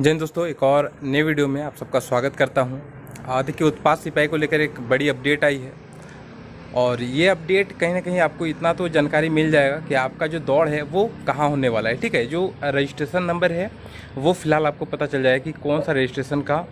जय हिंद दोस्तों, एक और नए वीडियो में आप सबका स्वागत करता हूं। देखिए, उत्पाद सिपाही को लेकर एक बड़ी अपडेट आई है और ये अपडेट कहीं ना कहीं आपको इतना तो जानकारी मिल जाएगा कि आपका जो दौड़ है वो कहाँ होने वाला है। ठीक है, जो रजिस्ट्रेशन नंबर है वो फ़िलहाल आपको पता चल जाएगा कि कौन सा रजिस्ट्रेशन का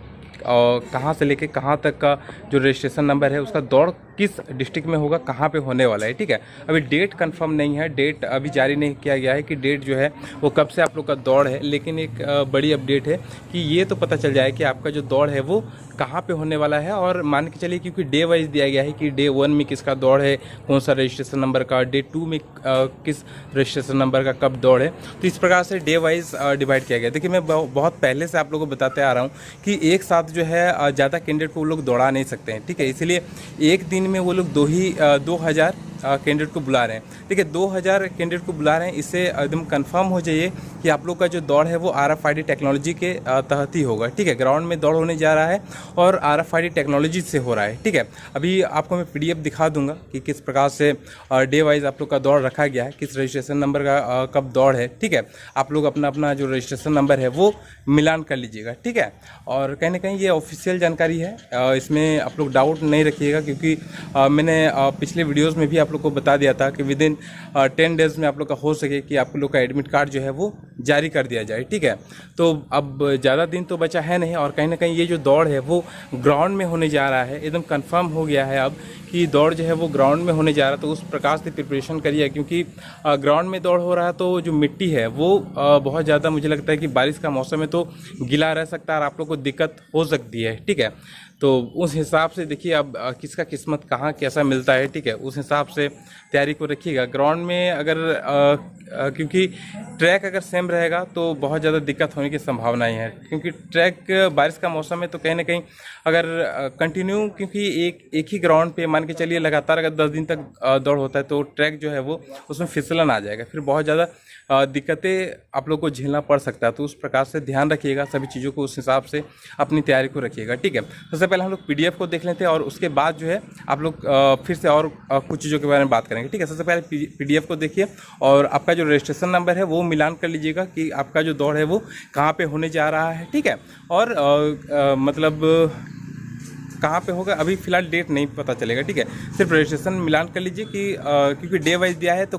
और कहाँ से लेके कहाँ तक का जो रजिस्ट्रेशन नंबर है उसका दौड़ किस डिस्ट्रिक्ट में होगा, कहाँ पे होने वाला है। ठीक है, अभी डेट कंफर्म नहीं है, डेट अभी जारी नहीं किया गया है कि डेट जो है वो कब से आप लोग का दौड़ है। लेकिन एक बड़ी अपडेट है कि ये तो पता चल जाए कि आपका जो दौड़ है वो कहाँ पे होने वाला है। और मान के चलिए, क्योंकि डे वाइज दिया गया है कि डे 1 में किसका दौड़ है, कौन सा रजिस्ट्रेशन नंबर का, डे 2 में किस रजिस्ट्रेशन नंबर का कब दौड़ है, तो इस प्रकार से डे वाइज डिवाइड किया गया। देखिए, मैं बहुत पहले से आप लोगों को बताते आ रहा हूँ कि एक साथ जो है ज़्यादा कैंडिडेट को वो लोग दौड़ा नहीं सकते हैं। ठीक है, इसलिए एक दिन में वो लोग 2000 कैंडिडेट को बुला रहे हैं। ठीक है, 2000 कैंडिडेट को बुला रहे हैं, इससे एकदम कंफर्म हो जाइए कि आप लोग का जो दौड़ है वो RFID टेक्नोलॉजी के तहत ही होगा। ठीक है, ग्राउंड में दौड़ होने जा रहा है और RFID टेक्नोलॉजी से हो रहा है। ठीक है, अभी आपको मैं PDF दिखा दूंगा कि किस प्रकार से डे वाइज आप लोग का दौड़ रखा गया है, किस रजिस्ट्रेशन नंबर का कब दौड़ है। ठीक है, आप लोग अपना अपना जो रजिस्ट्रेशन नंबर है वो मिलान कर लीजिएगा। ठीक है, और कहीं ना कहीं ये ऑफिशियल जानकारी है, इसमें आप लोग डाउट नहीं रखिएगा, क्योंकि मैंने पिछले वीडियोज़ में भी आप लोग को बता दिया था कि विदिन 10 डेज में आप लोग का हो सके कि आप लोग का एडमिट कार्ड जो है वो जारी कर दिया जाए। ठीक है, तो अब ज़्यादा दिन तो बचा है नहीं, और कहीं ना कहीं ये जो दौड़ है वो ग्राउंड में होने जा रहा है। एकदम कंफर्म हो गया है अब कि दौड़ जो है वो ग्राउंड में होने जा रहा है। तो उस प्रकार से प्रिपरेशन करिए, क्योंकि ग्राउंड में दौड़ हो रहा है तो जो मिट्टी है वो बहुत ज़्यादा, मुझे लगता है कि बारिश का मौसम है तो गीला रह सकता है और आप लोग को दिक्कत हो सकती है। ठीक है, तो उस हिसाब से देखिए अब किसका किस्मत कहाँ कैसा मिलता है। ठीक है, उस हिसाब से तैयारी को रखिएगा। ग्राउंड में अगर क्योंकि ट्रैक अगर सेम रहेगा तो बहुत ज़्यादा दिक्कत होने की संभावनाएं हैं, क्योंकि ट्रैक बारिश का मौसम है तो कहीं ना कहीं अगर कंटिन्यू, क्योंकि एक ही ग्राउंड पे मान के चलिए लगातार अगर 10 दिन तक दौड़ होता है तो ट्रैक जो है वो उसमें फिसलन आ जाएगा, फिर बहुत ज़्यादा दिक्कतें आप लोग को झेलना पड़ सकता है। तो उस प्रकार से ध्यान रखिएगा, सभी चीज़ों को उस हिसाब से अपनी तैयारी को रखिएगा। ठीक है, सबसे पहले हम लोग PDF को देख लेते हैं और उसके बाद जो है आप लोग फिर से और कुछ चीज़ों के बारे में बात करेंगे। ठीक है, सबसे पहले PDF को देखिए और आपका जो रजिस्ट्रेशन नंबर है वो मिलान कर लीजिएगा कि आपका जो दौड़ है वो कहाँ पे होने जा रहा है। ठीक है, और मतलब कहाँ पे होगा अभी फ़िलहाल डेट नहीं पता चलेगा। ठीक है, सिर्फ रजिस्ट्रेशन मिलान कर लीजिए कि क्योंकि डे वाइज दिया है तो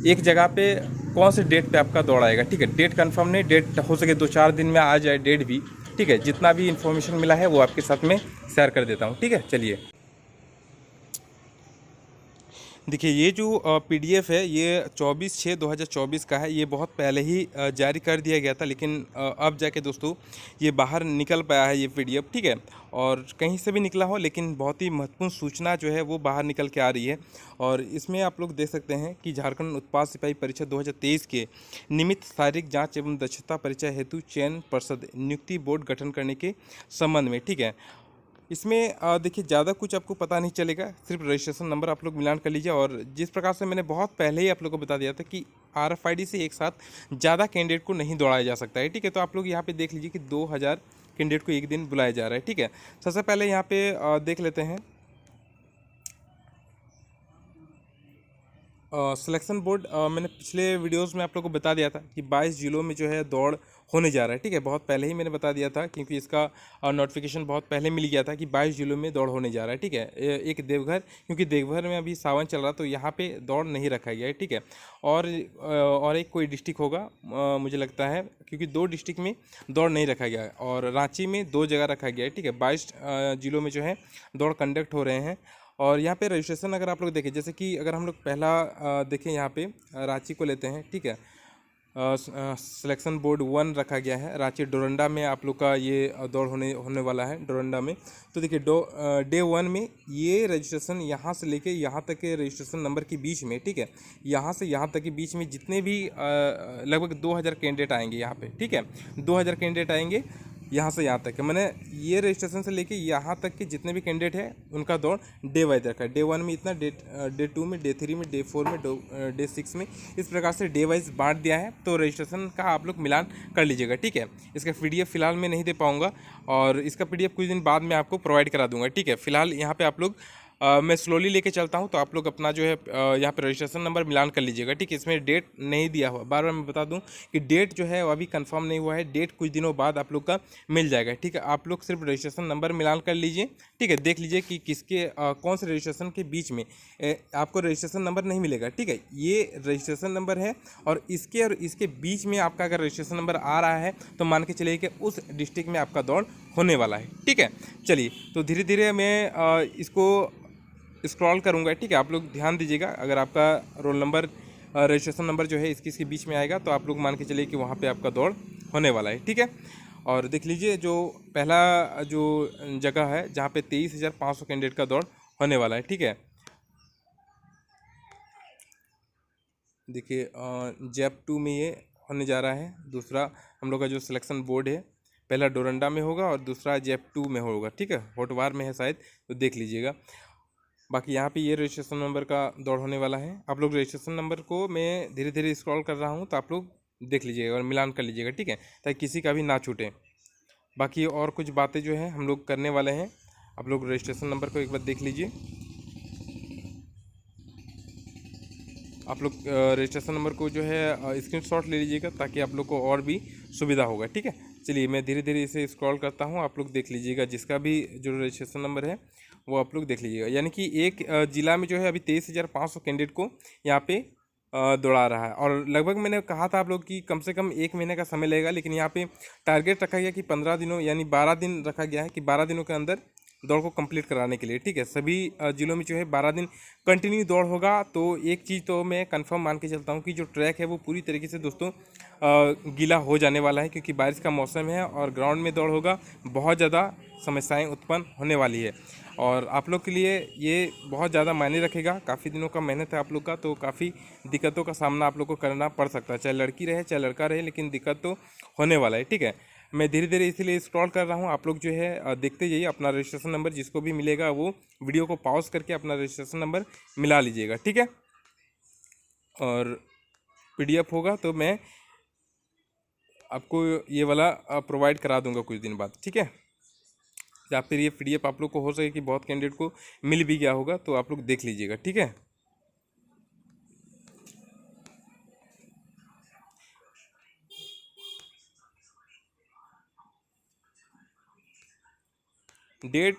एक जगह पे कौन से डेट पे आपका दौड़ आएगा। ठीक है, डेट कंफर्म नहीं, डेट हो सके 2-4 दिन में आ जाए डेट भी। ठीक है, जितना भी इन्फॉर्मेशन मिला है वो आपके साथ में शेयर कर देता हूँ। ठीक है, चलिए देखिए, ये जो PDF है ये 24/6/2024 का है। ये बहुत पहले ही जारी कर दिया गया था, लेकिन अब जाके दोस्तों ये बाहर निकल पाया है ये PDF। ठीक है, और कहीं से भी निकला हो, लेकिन बहुत ही महत्वपूर्ण सूचना जो है वो बाहर निकल के आ रही है। और इसमें आप लोग देख सकते हैं कि झारखंड उत्पाद सिपाही परीक्षा 2023 के निमित्त शारीरिक जाँच एवं दक्षता परीक्षा हेतु चयन पर्षद नियुक्ति बोर्ड गठन करने के संबंध में। ठीक है, इसमें देखिए ज़्यादा कुछ आपको पता नहीं चलेगा, सिर्फ रजिस्ट्रेशन नंबर आप लोग मिलान कर लीजिए। और जिस प्रकार से मैंने बहुत पहले ही आप लोगों को बता दिया था कि RFID से एक साथ ज़्यादा कैंडिडेट को नहीं दौड़ाया जा सकता है। ठीक है, तो आप लोग यहाँ पे देख लीजिए कि 2000 कैंडिडेट को एक दिन बुलाया जा रहा है। ठीक है, सबसे पहले यहाँ पे देख लेते हैं सिलेक्शन बोर्ड। मैंने पिछले वीडियोस में आप लोगों को बता दिया था कि 22 जिलों में जो है दौड़ होने जा रहा है। ठीक है, बहुत पहले ही मैंने बता दिया था, क्योंकि इसका नोटिफिकेशन बहुत पहले मिल गया था कि 22 जिलों में दौड़ होने जा रहा है। ठीक है, एक देवघर, क्योंकि देवघर में अभी सावन चल रहा तो यहाँ पे दौड़ नहीं रखा गया है। ठीक है, और एक कोई डिस्ट्रिक्ट होगा मुझे लगता है, क्योंकि 2 डिस्ट्रिक्ट में दौड़ नहीं रखा गया है और रांची में 2 जगह रखा गया है। ठीक है, 22 जिलों में जो है दौड़ कंडक्ट हो रहे हैं। और यहाँ पे रजिस्ट्रेशन अगर आप लोग देखें, जैसे कि अगर हम लोग पहला देखें यहाँ पे रांची को लेते हैं। ठीक है, सिलेक्शन बोर्ड 1 रखा गया है रांची डोरंडा में, आप लोग का ये दौड़ होने वाला है डोरंडा में। तो देखिए डे 1 में ये रजिस्ट्रेशन यहाँ से लेके यहाँ तक के रजिस्ट्रेशन नंबर के बीच में। ठीक है, यहाँ से यहाँ तक के बीच में जितने भी लगभग 2000 कैंडिडेट आएंगे यहाँ पे। ठीक है, 2000 कैंडिडेट आएंगे यहाँ से यहाँ तक है, मैंने ये रजिस्ट्रेशन से लेके यहाँ तक के जितने भी कैंडिडेट हैं उनका दौड़ डे वाइज रखा है। डे 1 में इतना, डे 2 में, डे 3 में, डे 4 में, डे 6 में, इस प्रकार से डे वाइज बांट दिया है। तो रजिस्ट्रेशन का आप लोग मिलान कर लीजिएगा। ठीक है, इसका PDF फिलहाल मैं नहीं दे पाऊँगा और इसका PDF कुछ दिन बाद में आपको प्रोवाइड करा दूँगा। ठीक है, फिलहाल यहाँ पर आप लोग मैं स्लोली लेके चलता हूँ, तो आप लोग अपना जो है यहाँ पे रजिस्ट्रेशन नंबर मिलान कर लीजिएगा। ठीक है, इसमें डेट नहीं दिया हुआ, बार बार मैं बता दूँ कि डेट जो है वो अभी कंफर्म नहीं हुआ है, डेट कुछ दिनों बाद आप लोग का मिल जाएगा। ठीक है, आप लोग सिर्फ रजिस्ट्रेशन नंबर मिलान कर लीजिए। ठीक है, देख लीजिए कि किसके कौन से रजिस्ट्रेशन के बीच में आपको रजिस्ट्रेशन नंबर नहीं मिलेगा। ठीक है, ये रजिस्ट्रेशन नंबर है और इसके बीच में आपका अगर रजिस्ट्रेशन नंबर आ रहा है तो मान के चलिए कि उस डिस्ट्रिक्ट में आपका दौड़ होने वाला है। ठीक है, चलिए तो धीरे धीरे मैं इसको स्क्रॉल करूंगा। ठीक है, आप लोग ध्यान दीजिएगा, अगर आपका रोल नंबर रजिस्ट्रेशन नंबर जो है इसके बीच में आएगा तो आप लोग मान के चलिए कि वहाँ पे आपका दौड़ होने वाला है। ठीक है, और देख लीजिए जो पहला जो जगह है जहाँ पे 23,500 कैंडिडेट का दौड़ होने वाला है। ठीक है, देखिए जैप 2 में ये होने जा रहा है। दूसरा हम लोग का जो सिलेक्शन बोर्ड है, पहला डोरंडा में होगा और दूसरा जैप 2 में होगा। ठीक है, होटवार में है शायद, तो देख लीजिएगा। बाकी यहाँ पे ये रजिस्ट्रेशन नंबर का दौड़ होने वाला है। आप लोग रजिस्ट्रेशन नंबर को मैं धीरे धीरे स्क्रॉल कर रहा हूँ, तो आप लोग देख लीजिएगा और मिलान कर लीजिएगा। ठीक है, ताकि किसी का भी ना छूटे। बाकी और कुछ बातें जो है हम लोग करने वाले हैं, आप लोग रजिस्ट्रेशन नंबर को एक बार देख लीजिए। आप लोग रजिस्ट्रेशन नंबर को जो है स्क्रीनशॉट ले लीजिएगा ताकि आप लोग को और भी सुविधा होगा। ठीक है, चलिए मैं धीरे धीरे इसे स्क्रॉल करता हूँ, आप लोग देख लीजिएगा। जिसका भी जो रजिस्ट्रेशन नंबर है वो आप लोग देख लीजिएगा। यानी कि एक ज़िला में जो है अभी 23,500 कैंडिडेट को यहाँ पे दौड़ा रहा है, और लगभग मैंने कहा था आप लोग कि कम से कम 1 महीने का समय लगेगा, लेकिन यहाँ पे टारगेट रखा गया कि 15 दिनों यानी 12 दिन रखा गया है कि 12 दिनों के अंदर दौड़ को कंप्लीट कराने के लिए। ठीक है, सभी ज़िलों में जो है 12 दिन कंटिन्यू दौड़ होगा। तो एक चीज़ तो मैं कंफर्म मान के चलता हूँ कि जो ट्रैक है वो पूरी तरीके से दोस्तों गीला हो जाने वाला है, क्योंकि बारिश का मौसम है और ग्राउंड में दौड़ होगा। बहुत ज़्यादा समस्याएं उत्पन्न होने वाली है और आप लोग के लिए ये बहुत ज़्यादा मायने रखेगा। काफ़ी दिनों का मेहनत है आप लोग का, तो काफ़ी दिक्कतों का सामना आप लोग को करना पड़ सकता है, चाहे लड़की रहे चाहे लड़का रहे, लेकिन दिक्कत तो होने वाला है। ठीक है, मैं धीरे धीरे इसीलिए स्क्रॉल कर रहा हूँ। आप लोग जो है देखते जाइए, अपना रजिस्ट्रेशन नंबर जिसको भी मिलेगा वो वीडियो को पॉज करके अपना रजिस्ट्रेशन नंबर मिला लीजिएगा। ठीक है, और PDF होगा तो मैं आपको ये वाला प्रोवाइड करा दूंगा कुछ दिन बाद। ठीक है, या फिर ये PDF आप लोग को हो सके कि बहुत कैंडिडेट को मिल भी गया होगा, तो आप लोग देख लीजिएगा। ठीक है, डेट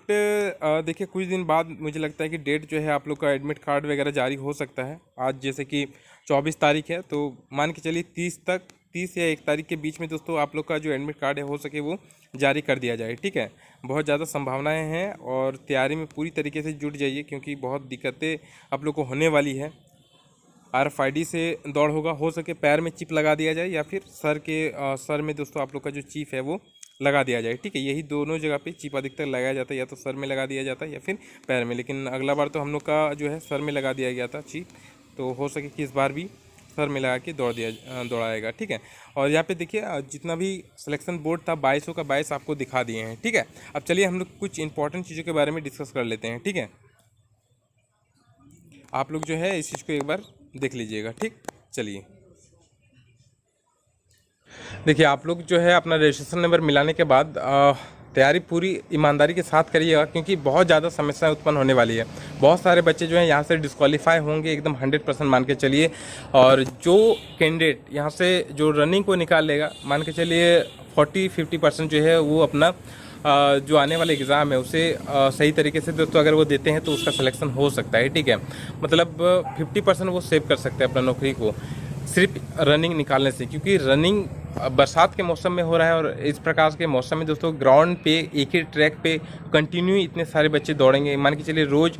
देखिए कुछ दिन बाद मुझे लगता है कि डेट जो है आप लोग का एडमिट कार्ड वगैरह जारी हो सकता है। आज जैसे कि 24 तारीख है, तो मान के चलिए 30 या 1 तारीख के बीच में दोस्तों आप लोग का जो एडमिट कार्ड है हो सके वो जारी कर दिया जाए। ठीक है, बहुत ज़्यादा संभावनाएं हैं और तैयारी में पूरी तरीके से जुट जाइए, क्योंकि बहुत दिक्कतें आप लोग को होने वाली है। RFID से दौड़ होगा, हो सके पैर में चिप लगा दिया जाए या फिर सर में दोस्तों आप लोग का जो चिप है वो लगा दिया जाए। ठीक है, यही दोनों जगह पे चिप अधिकतर लगाया जाता है, या तो सर में लगा दिया जाता है या फिर पैर में। लेकिन अगला बार तो हम लोग का जो है सर में लगा दिया गया था चिप, तो हो सके कि इस बार भी सर में लगा के दौड़ाएगा। ठीक है, और यहाँ पे देखिए जितना भी सिलेक्शन बोर्ड था 2200 का 22 आपको दिखा दिए हैं। ठीक है, अब चलिए हम लोग कुछ इंपॉर्टेंट चीज़ों के बारे में डिस्कस कर लेते हैं। ठीक है, आप लोग जो है इस चीज़ को एक बार देख लीजिएगा। ठीक, चलिए देखिए आप लोग जो है अपना रजिस्ट्रेशन नंबर मिलाने के बाद तैयारी पूरी ईमानदारी के साथ करिएगा, क्योंकि बहुत ज़्यादा समस्याएं उत्पन्न होने वाली है। बहुत सारे बच्चे जो हैं यहाँ से डिस्क्वालीफाई होंगे, एकदम 100% मान के चलिए। और जो कैंडिडेट यहाँ से जो रनिंग को निकाल लेगा, मान के चलिए 40-50% जो है वो अपना जो आने वाले एग्ज़ाम है उसे सही तरीके से दोस्तों अगर वो देते हैं तो उसका सिलेक्शन हो सकता है। ठीक है, मतलब 50% वो सेव कर सकते हैं अपना नौकरी को सिर्फ रनिंग निकालने से, क्योंकि रनिंग बरसात के मौसम में हो रहा है और इस प्रकार के मौसम में दोस्तों ग्राउंड पे एक ही ट्रैक पे कंटिन्यू इतने सारे बच्चे दौड़ेंगे। मान के चलिए रोज़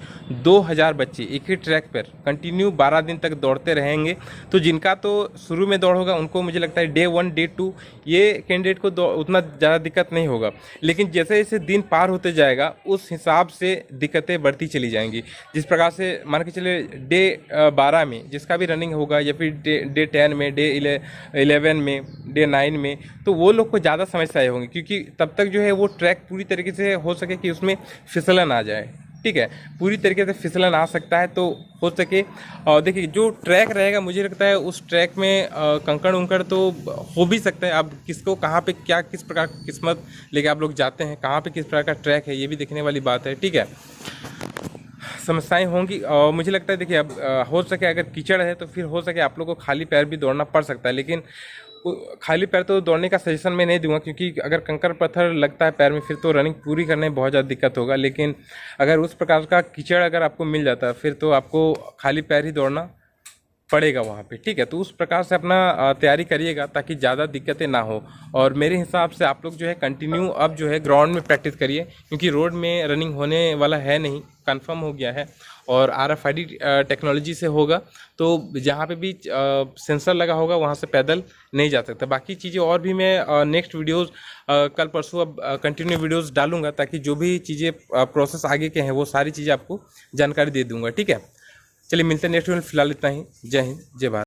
2000 बच्चे एक ही ट्रैक पर कंटिन्यू 12 दिन तक दौड़ते रहेंगे। तो जिनका तो शुरू में दौड़ होगा उनको मुझे लगता है डे 1 डे 2 ये कैंडिडेट को उतना ज़्यादा दिक्कत नहीं होगा, लेकिन जैसे जैसे दिन पार होते जाएगा उस हिसाब से दिक्कतें बढ़ती चली जाएंगी। जिस प्रकार से मान के चलिए डे 12 में जिसका भी रनिंग होगा, या फिर डे 10 में, डे 11 में, डे 9 में, तो वो लोग को ज़्यादा समस्याएं होंगी, क्योंकि तब तक जो है वो ट्रैक पूरी तरीके से हो सके कि उसमें फिसलन आ जाए। ठीक है, पूरी तरीके से फिसलन आ सकता है, तो हो सके देखिए जो ट्रैक रहेगा मुझे लगता है उस ट्रैक में कंकड़ उंकड़ तो हो भी सकता है। अब किसको कहाँ पे क्या किस प्रकार की किस्मत लेके आप लोग जाते हैं, कहाँ पे किस प्रकार का ट्रैक है, ये भी देखने वाली बात है। ठीक है, समस्याएं होंगी। और मुझे लगता है देखिए, अब हो सके अगर कीचड़ है तो फिर हो सके आप लोग को खाली पैर भी दौड़ना पड़ सकता है, लेकिन खाली पैर तो दौड़ने का सजेशन मैं नहीं दूंगा, क्योंकि अगर कंकर पत्थर लगता है पैर में फिर तो रनिंग पूरी करने में बहुत ज़्यादा दिक्कत होगा। लेकिन अगर उस प्रकार का कीचड़ अगर आपको मिल जाता है फिर तो आपको खाली पैर ही दौड़ना पड़ेगा वहाँ पे, ठीक है। तो उस प्रकार से अपना तैयारी करिएगा ताकि ज़्यादा दिक्कतें ना हो। और मेरे हिसाब से आप लोग जो है कंटिन्यू अब जो है ग्राउंड में प्रैक्टिस करिए, क्योंकि रोड में रनिंग होने वाला है नहीं, कंफर्म हो गया है। और RFID टेक्नोलॉजी से होगा, तो जहाँ पे भी सेंसर लगा होगा वहाँ से पैदल नहीं जा सकता। बाकी चीज़ें और भी मैं नेक्स्ट वीडियोज़ कल परसों अब कंटिन्यू वीडियोज़ डालूंगा, ताकि जो भी चीज़ें प्रोसेस आगे के हैं वो सारी चीज़ें आपको जानकारी दे दूँगा, ठीक है। चलिए मिलते हैं नेक्स्ट वीडियो में, फिलहाल इतना ही। जय हिंद, जय भारत।